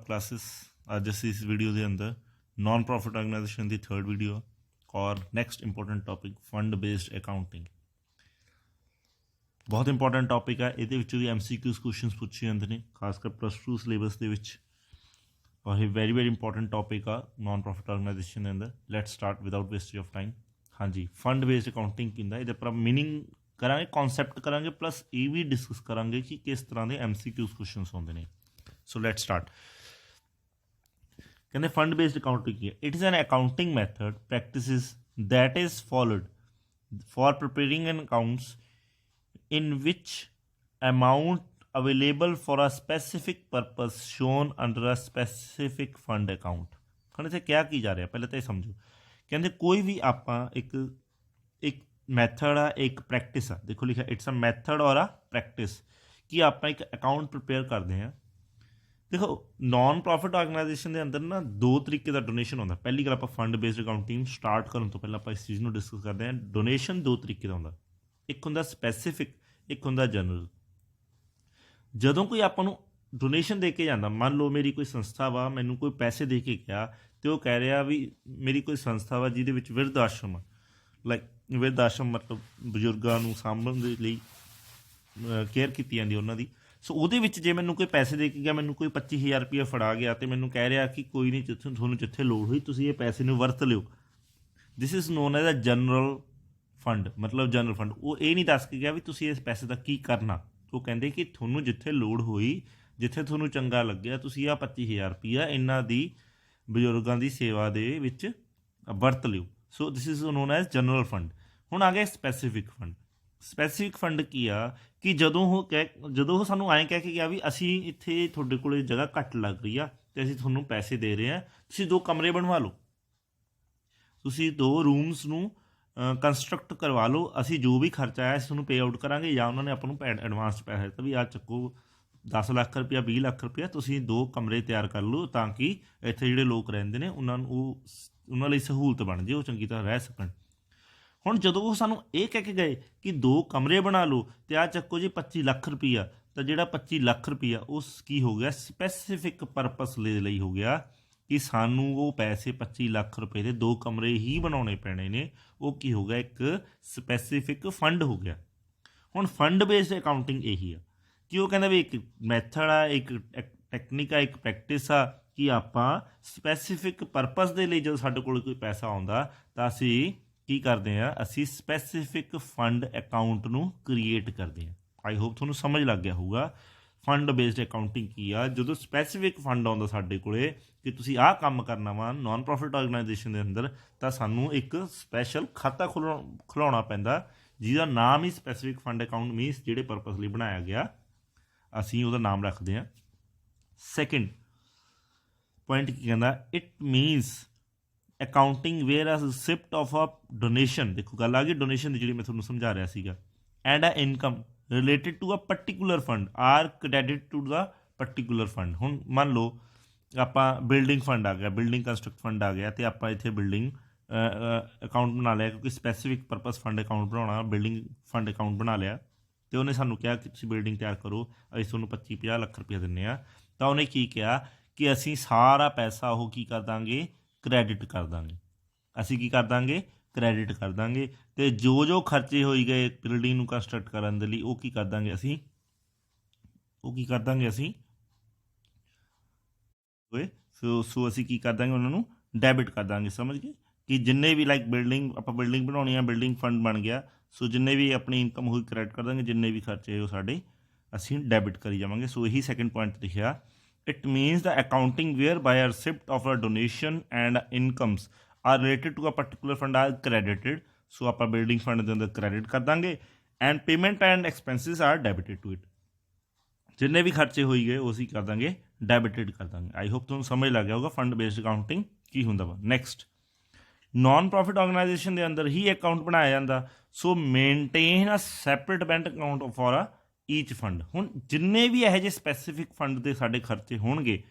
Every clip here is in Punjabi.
क्लासेस अज असी इस वीडियो के अंदर नॉन प्रॉफिट ऑर्गेनाइजेशन की थर्ड वीडियो और next important topic fund based accounting. बहुत इंपोर्टेंट टॉपिक है, ये भी MCQs क्वेश्चन पूछे जाते हैं खासकर +2 सिलेबस के और ये वेरी वेरी इंपोर्टेंट टॉपिक आ नॉन प्रॉफिट ऑर्गेनाइजेशन के अंदर। Let's start without wastage of time. हाँ जी, फंड बेस्ड अकाउंटिंग कहता ये पर मीनिंग करा, कॉन्सैप्ट करा, प्लस ये भी डिस्कस करा कि किस तरह के MCQs क्वेश्चन आते हैं। So let's start. कहते फंड बेस्ड अकाउंटिंग की it is an accounting method practice that is followed for preparing an accounts in which amount available for a specific purpose shown under a specific fund account। ਹੁਣ ਇੱਥੇ क्या की जा रहा ਪਹਿਲਾਂ ਤਾਂ ਇਹ ਸਮਝੋ। ਕਹਿੰਦੇ ਕੋਈ ਵੀ ਆਪਾਂ ਇੱਕ ਮੈਥਡ ਆ, ਇੱਕ ਪ੍ਰੈਕਟਿਸ ਆ। ਦੇਖੋ ਲਿਖਿਆ ਇਟਸ ਅ ਮੈਥਡ ਔਰ ਅ ਪ੍ਰੈਕਟਿਸ ਕਿ ਆਪਾਂ ਇੱਕ ਅਕਾਊਂਟ ਪ੍ਰਿਪੇਅਰ ਕਰਦੇ ਹਾਂ। ਦੇਖੋ ਨॉन ਪ੍ਰੋਫਿਟ ਆਰਗੇਨਾਈਜੇਸ਼ਨ ਦੇ ਅੰਦਰ ਨਾ ਦੋ ਤਰੀਕੇ ਦਾ ਡੋਨੇਸ਼ਨ ਹੁੰਦਾ। ਪਹਿਲੀ ਗੱਲ ਆਪਾਂ ਫੰਡ ਬੇਸਡ ਅਕਾਊਂਟਿੰਗ ਸਟਾਰਟ ਕਰਨ ਤੋਂ ਪਹਿਲਾਂ ਆਪਾਂ ਇਸ ਚੀਜ਼ ਨੂੰ ਡਿਸਕਸ ਕਰਦੇ ਹਾਂ। ਡੋਨੇਸ਼ਨ ਦੋ ਤਰੀਕੇ ਦਾ ਹੁੰਦਾ, ਇੱਕ ਹੁੰਦਾ ਸਪੈਸੀਫਿਕ, ਇੱਕ ਹੁੰਦਾ ਜਨਰਲ। ਜਦੋਂ ਕੋਈ ਆਪਾਂ ਨੂੰ ਡੋਨੇਸ਼ਨ ਦੇ ਕੇ ਜਾਂਦਾ, ਮੰਨ ਲਓ ਮੇਰੀ ਕੋਈ ਸੰਸਥਾ ਵਾ, ਮੈਨੂੰ ਕੋਈ ਪੈਸੇ ਦੇ ਕੇ ਗਿਆ ਅਤੇ ਉਹ ਕਹਿ ਰਿਹਾ ਵੀ ਮੇਰੀ ਕੋਈ ਸੰਸਥਾ ਵਾ ਜਿਹਦੇ ਵਿੱਚ ਬਿਰਧ ਆਸ਼ਰਮ ਆ, ਲਾਈਕ ਬਿਰਧ ਆਸ਼ਰਮ ਮਤਲਬ ਬਜ਼ੁਰਗਾਂ ਨੂੰ ਸਾਂਭਣ ਦੇ ਲਈ ਕੇਅਰ ਕੀਤੀ ਜਾਂਦੀ ਉਹਨਾਂ ਦੀ। ਸੋ ਉਹਦੇ ਵਿੱਚ ਜੇ ਮੈਨੂੰ ਕੋਈ ਪੈਸੇ ਦੇ ਕੇ ਗਿਆ, ਮੈਨੂੰ ਕੋਈ 25,000 ਰੁਪਈਆ ਫੜਾ ਗਿਆ ਅਤੇ ਮੈਨੂੰ ਕਹਿ ਰਿਹਾ ਕਿ ਕੋਈ ਨਹੀਂ, ਤੁਹਾਨੂੰ ਜਿੱਥੇ ਲੋੜ ਹੋਈ ਤੁਸੀਂ ਇਹ ਪੈਸੇ ਨੂੰ ਵਰਤ ਲਿਓ। This is known as a general fund. ਮਤਲਬ ਜਨਰਲ ਫੰਡ ਉਹ ਇਹ ਨਹੀਂ ਦੱਸ ਕੇ ਗਿਆ ਵੀ ਤੁਸੀਂ ਇਸ ਪੈਸੇ ਦਾ ਕੀ ਕਰਨਾ। ਉਹ ਕਹਿੰਦੇ ਕਿ ਤੁਹਾਨੂੰ ਜਿੱਥੇ ਲੋੜ ਹੋਈ, ਜਿੱਥੇ ਤੁਹਾਨੂੰ ਚੰਗਾ ਲੱਗਿਆ, ਤੁਸੀਂ ਆਹ 25,000 ਰੁਪਈਆ ਇਹਨਾਂ ਦੀ ਬਜ਼ੁਰਗਾਂ ਦੀ ਸੇਵਾ ਦੇ ਵਿੱਚ ਵਰਤ ਲਿਓ। So this is known as general fund. ਹੁਣ ਆ ਗਿਆ ਸਪੈਸੀਫਿਕ ਫੰਡ। ਸਪੈਸੀਫਿਕ ਫੰਡ ਕੀ ਆ ਕਿ ਜਦੋਂ ਉਹ ਸਾਨੂੰ ਐਂ ਕਹਿ ਕੇ ਗਿਆ ਵੀ ਅਸੀਂ ਇੱਥੇ ਤੁਹਾਡੇ ਕੋਲ ਜਗ੍ਹਾ ਘੱਟ ਲੱਗ ਰਹੀ ਆ ਅਤੇ ਅਸੀਂ ਤੁਹਾਨੂੰ ਪੈਸੇ ਦੇ ਰਹੇ ਹਾਂ, ਤੁਸੀਂ 2 ਕਮਰੇ ਬਣਵਾ ਲਓ, ਤੁਸੀਂ 2 ਰੂਮਸ ਨੂੰ ਕੰਸਟਰਕਟ ਕਰਵਾ ਲਓ, ਅਸੀਂ ਜੋ ਵੀ ਖਰਚਾ ਆਇਆ ਅਸੀਂ ਤੁਹਾਨੂੰ ਪੇ ਆਊਟ ਕਰਾਂਗੇ। ਜਾਂ ਉਹਨਾਂ ਨੇ ਆਪਾਂ ਨੂੰ ਐਡਵਾਂਸ ਪੈਸਾ ਦਿੱਤਾ ਵੀ ਆਹ ਚੱਕੋ 10 ਲੱਖ ਰੁਪਇਆ 20 ਲੱਖ ਰੁਪਇਆ, ਤੁਸੀਂ 2 ਕਮਰੇ ਤਿਆਰ ਕਰ ਲਓ ਤਾਂ ਕਿ ਇੱਥੇ ਜਿਹੜੇ ਲੋਕ ਰਹਿੰਦੇ ਨੇ ਉਹਨਾਂ ਲਈ ਸਹੂਲਤ ਬਣ ਜੇ, ਉਹ ਚੰਗੀ ਤਰ੍ਹਾਂ ਰਹਿ ਸਕਣ। ਹੁਣ ਜਦੋਂ ਉਹ ਸਾਨੂੰ ਇਹ ਕਹਿ ਕੇ ਗਏ ਕਿ 2 ਕਮਰੇ ਬਣਾ ਲਓ ਅਤੇ ਆਹ ਚੱਕੋ ਜੀ 25 ਲੱਖ ਰੁਪਈਆ, ਤਾਂ ਜਿਹੜਾ 25 ਲੱਖ ਰੁਪਈਆ ਉਸ ਕੀ ਹੋ ਗਿਆ, ਸਪੈਸੀਫਿਕ ਪਰਪਸ ਲਈ ਹੋ ਗਿਆ ਕਿ ਸਾਨੂੰ ਉਹ ਪੈਸੇ 25 ਲੱਖ ਰੁਪਏ ਦੇ 2 ਕਮਰੇ ਹੀ ਬਣਾਉਣੇ ਪੈਣੇ ਨੇ। ਉਹ ਕੀ ਹੋ ਗਿਆ, ਇੱਕ ਸਪੈਸੀਫਿਕ ਫੰਡ ਹੋ ਗਿਆ। ਹੁਣ ਫੰਡ ਬੇਸਡ ਅਕਾਊਂਟਿੰਗ ਇਹੀ ਆ ਕਿ ਉਹ ਕਹਿੰਦਾ ਵੀ ਇੱਕ ਮੈਥਡ ਆ, ਇੱਕ ਟੈਕਨੀਕ ਆ, ਇੱਕ ਪ੍ਰੈਕਟਿਸ ਆ ਕਿ ਆਪਾਂ ਸਪੈਸੀਫਿਕ ਪਰਪਸ ਦੇ ਲਈ ਜਦੋਂ ਸਾਡੇ ਕੋਲ ਕੋਈ ਪੈਸਾ ਆਉਂਦਾ ਤਾਂ ਅਸੀਂ ਕੀ ਕਰਦੇ ਹਾਂ, ਅਸੀਂ ਸਪੈਸੀਫਿਕ ਫੰਡ ਅਕਾਊਂਟ ਨੂੰ ਕ੍ਰੀਏਟ ਕਰਦੇ ਹਾਂ। ਆਈ ਹੋਪ ਤੁਹਾਨੂੰ ਸਮਝ ਲੱਗ ਗਿਆ ਹੋਊਗਾ ਫੰਡ ਬੇਸਡ ਅਕਾਊਂਟਿੰਗ ਕੀ ਆ। ਜਦੋਂ ਸਪੈਸੀਫਿਕ ਫੰਡ ਆਉਂਦਾ ਸਾਡੇ ਕੋਲ ਕਿ ਤੁਸੀਂ ਆਹ ਕੰਮ ਕਰਨਾ ਵਾ ਨॉन ਪ੍ਰੋਫਿਟ ਆਰਗੇਨਾਈਜੇਸ਼ਨ ਦੇ ਅੰਦਰ, ਤਾਂ ਸਾਨੂੰ ਇੱਕ ਸਪੈਸ਼ਲ ਖਾਤਾ ਖੁਲਾਉਣਾ ਪੈਂਦਾ ਜਿਹਦਾ ਨਾਮ ਹੀ ਸਪੈਸੀਫਿਕ ਫੰਡ ਅਕਾਊਂਟ ਮੀਨਸ ਜਿਹੜੇ ਪਰਪਸ ਲਈ ਬਣਾਇਆ ਗਿਆ ਅਸੀਂ ਉਹਦਾ ਨਾਮ ਰੱਖਦੇ ਹਾਂ। ਸੈਕਿੰਡ ਪੁਆਇੰਟ ਕੀ ਕਹਿੰਦਾ, it means accounting where a receipt of a donation. ਦੇਖੋ ਗੱਲ ਆ ਗਈ ਡੋਨੇਸ਼ਨ ਦੀ ਜਿਹੜੀ ਮੈਂ ਤੁਹਾਨੂੰ ਸਮਝਾ ਰਿਹਾ ਸੀਗਾ। And a income related to a particular fund are credit to the particular fund. ਹੁਣ ਮੰਨ ਲਓ ਆਪਾਂ ਬਿਲਡਿੰਗ ਫੰਡ ਆ ਗਿਆ, ਬਿਲਡਿੰਗ ਕੰਸਟਰਕਟ ਫੰਡ ਆ ਗਿਆ ਅਤੇ ਆਪਾਂ ਇੱਥੇ ਬਿਲਡਿੰਗ ਅਕਾਊਂਟ ਬਣਾ ਲਿਆ ਕਿਉਂਕਿ ਸਪੈਸੀਫਿਕ ਪਰਪਸ ਫੰਡ ਅਕਾਊਂਟ ਬਣਾਉਣਾ, ਬਿਲਡਿੰਗ ਫੰਡ ਅਕਾਊਂਟ ਬਣਾ ਲਿਆ ਅਤੇ ਉਹਨੇ ਸਾਨੂੰ ਕਿਹਾ ਕਿ ਤੁਸੀਂ ਬਿਲਡਿੰਗ ਤਿਆਰ ਕਰੋ, ਅਸੀਂ ਤੁਹਾਨੂੰ 25-50 ਲੱਖ ਰੁਪਈਆ ਦਿੰਦੇ ਹਾਂ। ਤਾਂ ਉਹਨੇ ਕੀ ਕਿਹਾ ਕਿ ਅਸੀਂ ਸਾਰਾ ਪੈਸਾ ਉਹ ਕੀ ਕਰ ਦਾਂਗੇ, ਕ੍ਰੈਡਿਟ ਕਰ ਦਾਂਗੇ। ਅਸੀਂ ਕੀ ਕਰ ਦਾਂਗੇ, ਕ੍ਰੈਡਿਟ ਕਰ ਦਾਂਗੇ ਅਤੇ ਜੋ ਖਰਚੇ ਹੋਈ ਗਏ ਬਿਲਡਿੰਗ ਨੂੰ ਕੰਸਟਰਕਟ ਕਰਨ ਦੇ ਲਈ ਉਹ ਕੀ ਕਰ ਦਾਂਗੇ ਅਸੀਂ ਸੋ ਅਸੀਂ ਕੀ ਕਰ ਦਾਂਗੇ, ਉਹਨਾਂ ਨੂੰ ਡੈਬਿਟ ਕਰ ਦਾਂਗੇ। ਸਮਝ ਗਏ ਕਿ ਜਿੰਨੇ ਵੀ ਲਾਈਕ ਆਪਾਂ ਬਿਲਡਿੰਗ ਬਣਾਉਣੀ ਆ, ਬਿਲਡਿੰਗ ਫੰਡ ਬਣ ਗਿਆ, ਸੋ ਜਿੰਨੇ ਵੀ ਆਪਣੀ ਇਨਕਮ ਹੋਈ ਕ੍ਰੈਡਿਟ ਕਰ ਦਾਂਗੇ, ਜਿੰਨੇ ਵੀ ਖਰਚੇ ਉਹ ਸਾਡੇ ਅਸੀਂ ਡੈਬਿਟ ਕਰੀ ਜਾਵਾਂਗੇ। ਸੋ ਇਹੀ ਸੈਕਿੰਡ ਪੁਆਇੰਟ ਲਿਖਿਆ, it means the accounting whereby a receipt of a donation and incomes are related to a particular fund are credited. So ਆਪਾਂ ਬਿਲਡਿੰਗ ਫੰਡ ਦੇ ਅੰਦਰ ਕ੍ਰੈਡਿਟ ਕਰ ਦਾਂਗੇ and payment and expenses are debited to it. ਜਿੰਨੇ ਵੀ ਖਰਚੇ ਹੋਈ ਗਏ ਉਹ ਅਸੀਂ ਕਰ ਦਾਂਗੇ ਡੈਬਿਟਿਡ ਕਰ ਦਾਂਗੇ। ਆਈ ਹੋਪ ਤੁਹਾਨੂੰ ਸਮਝ ਲੱਗ ਗਿਆ ਹੋਊਗਾ ਫੰਡ ਬੇਸਡ ਅਕਾਊਂਟਿੰਗ ਕੀ ਹੁੰਦਾ ਵਾ। ਨੈਕਸਟ ਨॉन ਪ੍ਰੋਫਿਟ ਆਰਗੇਨਾਈਜੇਸ਼ਨ ਦੇ ਅੰਦਰ ਹੀ ਅਕਾਊਂਟ ਬਣਾਇਆ ਜਾਂਦਾ। So maintain a separate bank account for a each fund. ਹੁਣ ਜਿੰਨੇ ਵੀ ਇਹੋ ਜਿਹੇ ਸਪੈਸੀਫਿਕ ਫੰਡ ਦੇ ਸਾਡੇ ਖਰਚੇ ਹੋਣਗੇ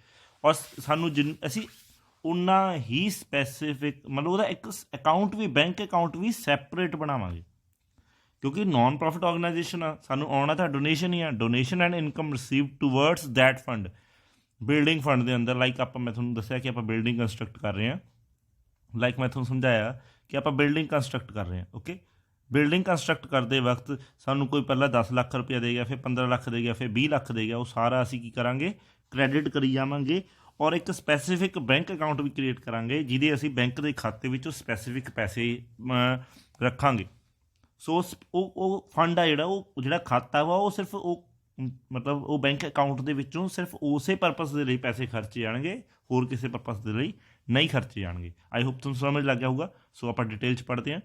ਔਰ ਸਾਨੂੰ ਅਸੀਂ ਉਨਾ ਹੀ ਸਪੈਸੀਫਿਕ ਮਤਲਬ ਉਹਦਾ ਇੱਕ ਅਕਾਊਂਟ ਵੀ, ਬੈਂਕ ਅਕਾਊਂਟ ਵੀ ਸੈਪਰੇਟ ਬਣਾਵਾਂਗੇ ਕਿਉਂਕਿ ਨॉन ਪ੍ਰੋਫਿਟ ਆਰਗੇਨਾਈਜੇਸ਼ਨ ਆ, ਸਾਨੂੰ ਆਉਣਾ ਤਾਂ ਡੋਨੇਸ਼ਨ ਹੀ ਆ। Donation and income received towards that fund building fund ਦੇ ਅੰਦਰ ਲਾਈਕ ਆਪਾਂ ਮੈਂ ਤੁਹਾਨੂੰ ਦੱਸਿਆ ਕਿ ਆਪਾਂ ਬਿਲਡਿੰਗ ਕੰਸਟਰਕਟ ਕਰ ਰਹੇ ਹਾਂ, ਲਾਈਕ ਮੈਂ ਤੁਹਾਨੂੰ ਸਮਝਾਇਆ ਕਿ ਆਪਾਂ ਬਿਲਡਿੰਗ ਕੰਸਟਰਕਟ ਕਰ ਰਹੇ ਹਾਂ। ਓਕੇ, ਬਿਲਡਿੰਗ ਕੰਸਟਰਕਟ ਕਰਦੇ ਵਕਤ ਸਾਨੂੰ ਕੋਈ ਪਹਿਲਾਂ 10 ਲੱਖ ਰੁਪਇਆ ਦੇ ਗਿਆ, ਫਿਰ 15 ਲੱਖ ਦੇ ਗਿਆ, ਫਿਰ 20 ਲੱਖ ਦੇ ਗਿਆ, ਉਹ ਸਾਰਾ ਅਸੀਂ ਕੀ ਕਰਾਂਗੇ, ਕ੍ਰੈਡਿਟ ਕਰੀ ਜਾਵਾਂਗੇ। ਔਰ ਇੱਕ ਸਪੈਸੀਫਿਕ ਬੈਂਕ ਅਕਾਊਂਟ ਵੀ ਕ੍ਰੀਏਟ ਕਰਾਂਗੇ ਜਿਹਦੇ ਅਸੀਂ ਬੈਂਕ ਦੇ ਖਾਤੇ ਵਿੱਚ ਉਹ ਸਪੈਸੀਫਿਕ ਪੈਸੇ ਰੱਖਾਂਗੇ। ਸੋ ਉਹ ਫੰਡ ਆ ਜਿਹੜਾ ਖਾਤਾ ਵਾ ਉਹ ਸਿਰਫ ਉਹ ਮਤਲਬ ਉਹ ਬੈਂਕ ਅਕਾਊਂਟ ਦੇ ਵਿੱਚੋਂ ਸਿਰਫ ਉਸੇ ਪਰਪਸ ਦੇ ਲਈ ਪੈਸੇ ਖਰਚੇ ਜਾਣਗੇ, ਹੋਰ ਕਿਸੇ ਪਰਪਸ ਦੇ ਲਈ ਨਹੀਂ ਖਰਚੇ ਜਾਣਗੇ। ਆਈ ਹੋਪ ਤੁਹਾਨੂੰ ਸਮਝ ਲੱਗ ਗਿਆ ਹੋਊਗਾ। ਸੋ ਆਪਾਂ ਡਿਟੇਲ 'ਚ ਪੜ੍ਹਦੇ ਹਾਂ।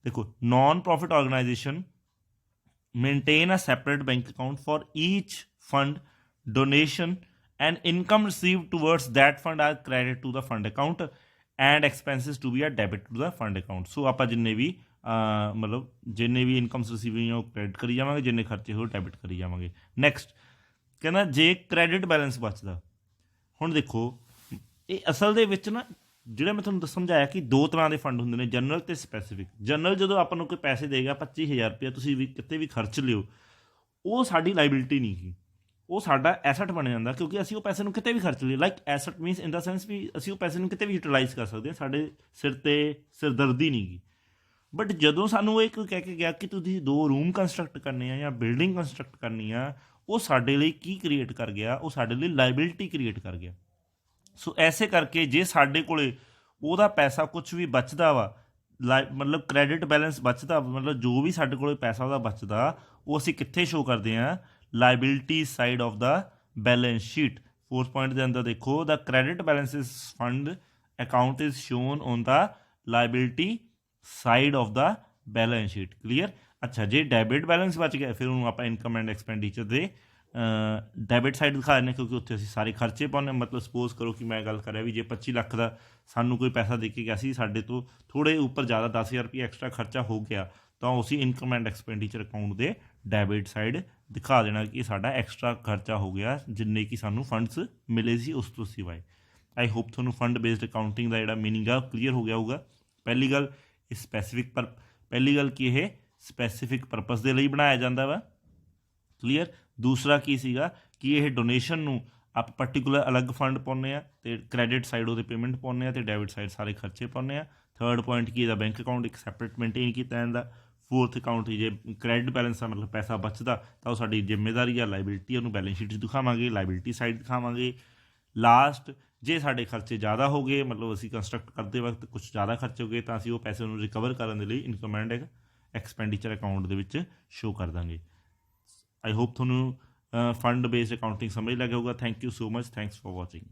ਦੇਖੋ, non profit organisation maintain a separate bank account for each fund, donation and income received towards that fund are credit to the fund account and expenses to be are debit to the fund account. So आप जिन्ने भी मतलब जिन्ने भी इनकम्स रिसीव हुई वो क्रेडिट करी जावांगे, जिन्ने खर्चे हो डेबिट करी जावांगे। नैक्सट कहना जे क्रेडिट बैलेंस बचदा, हुण देखो ये असल दे विच ना ਜਿਹੜਾ ਮੈਂ ਤੁਹਾਨੂੰ ਸਮਝਾਇਆ ਕਿ ਦੋ ਤਰ੍ਹਾਂ ਦੇ ਫੰਡ ਹੁੰਦੇ ਨੇ, ਜਨਰਲ ਅਤੇ ਸਪੈਸੀਫਿਕ। ਜਨਰਲ ਜਦੋਂ ਆਪਾਂ ਨੂੰ ਕੋਈ ਪੈਸੇ ਦੇਗਾ 25,000 ਰੁਪਇਆ, ਤੁਸੀਂ ਵੀ ਕਿਤੇ ਵੀ ਖਰਚ ਲਿਓ, ਉਹ ਸਾਡੀ ਲਾਇਬਿਲਿਟੀ ਨਹੀਂ ਗੀ, ਉਹ ਸਾਡਾ ਐਸਟ ਬਣ ਜਾਂਦਾ, ਕਿਉਂਕਿ ਅਸੀਂ ਉਹ ਪੈਸੇ ਨੂੰ ਕਿਤੇ ਵੀ ਖਰਚ ਲਈਏ। ਲਾਈਕ ਐਸਟ ਮੀਨਸ ਇਨ ਦਾ ਸੈਂਸ ਵੀ ਅਸੀਂ ਉਹ ਪੈਸੇ ਨੂੰ ਕਿਤੇ ਵੀ ਯੂਟੀਲਾਈਜ਼ ਕਰ ਸਕਦੇ ਹਾਂ, ਸਾਡੇ ਸਿਰ 'ਤੇ ਸਿਰਦਰਦੀ ਨਹੀਂ ਗੀ। ਬਟ ਜਦੋਂ ਸਾਨੂੰ ਇਹ ਕੋਈ ਕਹਿ ਕੇ ਗਿਆ ਕਿ ਤੁਸੀਂ 2 ਰੂਮ ਕੰਸਟਰਕਟ ਕਰਨੇ ਆ ਜਾਂ ਬਿਲਡਿੰਗ ਕੰਸਟਰਕਟ ਕਰਨੀ ਆ, ਉਹ ਸਾਡੇ ਲਈ ਕੀ ਕ੍ਰੀਏਟ ਕਰ ਗਿਆ, ਉਹ ਸਾਡੇ ਲਈ ਲਾਇਬਿਲਿਟੀ ਕ੍ਰੀਏਟ ਕਰ ਗਿਆ। ਸੋ ਐਸੇ ਕਰਕੇ ਜੇ ਸਾਡੇ ਕੋਲੇ ਉਹਦਾ ਪੈਸਾ ਕੁਛ ਵੀ ਬਚਦਾ ਵਾ, ਮਤਲਬ ਕ੍ਰੈਡਿਟ ਬੈਲੈਂਸ ਬਚਦਾ, ਮਤਲਬ ਜੋ ਵੀ ਸਾਡੇ ਕੋਲੇ ਪੈਸਾ ਉਹਦਾ ਬਚਦਾ, ਉਹ ਅਸੀਂ ਕਿੱਥੇ ਸ਼ੋ ਕਰਦੇ ਹਾਂ, liability side of the balance sheet. 4th point ਦੇ ਅੰਦਰ ਦੇਖੋ, the credit balances fund account is shown on the liability side of the balance sheet. Clear. ਅੱਛਾ, ਜੇ ਡੈਬਿਟ ਬੈਲੈਂਸ ਬਚ ਗਿਆ ਫਿਰ ਉਹਨੂੰ ਆਪਾਂ ਇਨਕਮ ਐਂਡ ਐਕਸਪੈਂਡੀਚਰ ਦੇ ਡੈਬਿਟ ਸਾਈਡ ਦਿਖਾ ਦਿੰਦੇ, ਕਿਉਂਕਿ ਉੱਥੇ ਅਸੀਂ ਸਾਰੇ ਖਰਚੇ ਪਾਉਂਦੇ। ਮਤਲਬ ਸਪੋਜ਼ ਕਰੋ ਕਿ ਮੈਂ ਗੱਲ ਕਰਿਆ ਵੀ ਜੇ 25 ਲੱਖ ਦਾ ਸਾਨੂੰ ਕੋਈ ਪੈਸਾ ਦੇ ਕੇ ਗਿਆ ਸੀ, ਸਾਡੇ ਤੋਂ ਥੋੜ੍ਹੇ ਉੱਪਰ ਜ਼ਿਆਦਾ 10,000 ਰੁਪਏ ਐਕਸਟਰਾ ਖਰਚਾ ਹੋ ਗਿਆ, ਤਾਂ ਅਸੀਂ ਇਨਕਮ ਐਂਡ ਐਕਸਪੈਂਡੀਚਰ ਅਕਾਊਂਟ ਦੇ ਡੈਬਿਟ ਸਾਈਡ ਦਿਖਾ ਦੇਣਾ ਕਿ ਸਾਡਾ ਐਕਸਟਰਾ ਖਰਚਾ ਹੋ ਗਿਆ, ਜਿੰਨੇ ਕਿ ਸਾਨੂੰ ਫੰਡਸ ਮਿਲੇ ਸੀ ਉਸ ਤੋਂ ਸਿਵਾਏ। ਆਈ ਹੋਪ ਤੁਹਾਨੂੰ ਫੰਡ ਬੇਸਡ ਅਕਾਊਂਟਿੰਗ ਦਾ ਜਿਹੜਾ ਮੀਨਿੰਗ ਆ ਕਲੀਅਰ ਹੋ ਗਿਆ ਹੋਊਗਾ। ਪਹਿਲੀ ਗੱਲ ਇਹ ਪਹਿਲੀ ਗੱਲ ਕਿ ਇਹ ਸਪੈਸੀਫਿਕ ਪਰਪਸ ਦੇ ਲਈ ਬਣਾਇਆ ਜਾਂਦਾ ਵਾ। ਕਲੀਅਰ। ਦੂਸਰਾ ਕੀ ਸੀਗਾ ਕਿ ਇਹ ਡੋਨੇਸ਼ਨ ਨੂੰ ਆਪਾਂ ਪਰਟੀਕੂਲਰ ਅਲੱਗ ਫੰਡ ਪਾਉਂਦੇ ਆ, ਅਤੇ ਕ੍ਰੈਡਿਟ ਸਾਈਡ ਉਹਦੇ ਪੇਮੈਂਟ ਪਾਉਂਦੇ ਆ, ਅਤੇ ਡੈਬਿਟ ਸਾਈਡ ਸਾਰੇ ਖਰਚੇ ਪਾਉਂਦੇ ਆ। 3rd ਪੁਆਇੰਟ ਕੀ ਇਹਦਾ ਬੈਂਕ ਅਕਾਊਂਟ ਇੱਕ ਸੈਪਰੇਟ ਮੇਨਟੇਨ ਕੀਤਾ ਜਾਂਦਾ। 4th ਅਕਾਊਂਟ ਜੇ ਕ੍ਰੈਡਿਟ ਬੈਲੈਂਸ ਦਾ ਮਤਲਬ ਪੈਸਾ ਬਚਦਾ ਤਾਂ ਉਹ ਸਾਡੀ ਜ਼ਿੰਮੇਵਾਰੀ ਆ, ਲਾਇਬਿਲਿਟੀ ਉਹਨੂੰ ਬੈਲੈਂਸ ਸ਼ੀਟ 'ਚ ਦਿਖਾਵਾਂਗੇ, ਲਾਇਬਿਲਿਟੀ ਸਾਈਡ ਦਿਖਾਵਾਂਗੇ। ਲਾਸਟ ਜੇ ਸਾਡੇ ਖਰਚੇ ਜ਼ਿਆਦਾ ਹੋ ਗਏ, ਮਤਲਬ ਅਸੀਂ ਕੰਸਟਰਕਟ ਕਰਦੇ ਵਕਤ ਕੁਛ ਜ਼ਿਆਦਾ ਖਰਚ ਹੋ ਗਏ, ਤਾਂ ਅਸੀਂ ਉਹ ਪੈਸੇ ਨੂੰ ਰਿਕਵਰ ਕਰਨ ਦੇ ਲਈ ਇਨਕਮ ਐਂਡ ਐਕਸਪੈਂਡੀਚਰ ਅਕਾਊਂਟ ਦੇ ਵਿੱਚ ਸ਼ੋ ਕਰ ਦਾਂਗੇ। आई होप थोनू फंड बेस्ड अकाउंटिंग समझ लगे होगा। Thank you so much. Thanks for watching.